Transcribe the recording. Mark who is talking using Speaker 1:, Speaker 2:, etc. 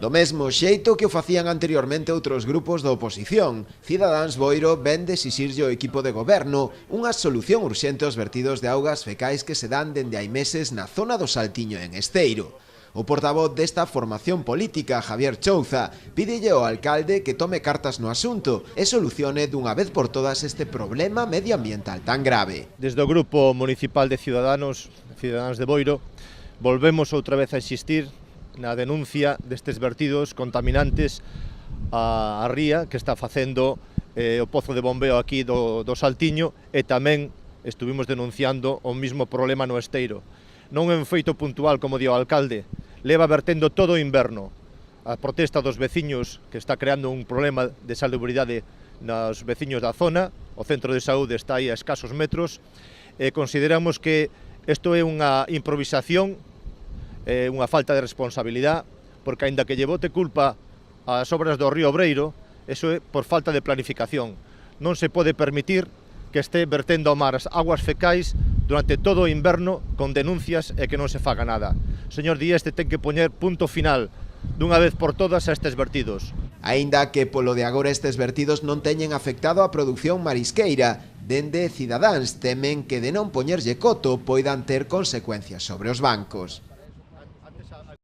Speaker 1: Do mesmo xeito que o facían anteriormente outros grupos da oposición, Cidadáns Boiro ven de exixirlle ao equipo de goberno unha solución urxente aos vertidos de augas fecais que se dan dende hai meses na zona do Saltiño en Esteiro. O portavoz desta formación política, Javier Chouza, pídelle ao alcalde que tome cartas no asunto e solucione dunha vez por todas este problema medioambiental tan grave.
Speaker 2: Desde o Grupo Municipal de Cidadáns de Boiro, volvemos outra vez a insistir na denuncia destes vertidos contaminantes á ría que está facendo o pozo de bombeo aquí do Saltiño, e tamén estuvimos denunciando o mismo problema no Esteiro. Non é un feito puntual, como di o alcalde, leva vertendo todo o inverno. A protesta dos veciños que está creando un problema de salubridade nos veciños da zona, o centro de saúde está aí a escasos metros, e consideramos que isto é unha improvisación, unha falta de responsabilidade, porque aínda que lle bote culpa ás obras do río Obreiro, eso é por falta de planificación. Non se pode permitir que este vertendo ao mar as aguas fecais durante todo o inverno con denuncias e que non se faga nada. Señor Dieste ten que poñer punto final dunha vez por todas a estes vertidos.
Speaker 1: Aínda que polo de agora estes vertidos non teñen afectado a produción marisqueira, dende Cidadáns temen que de non poñerlle coto poidan ter consecuencias sobre os bancos.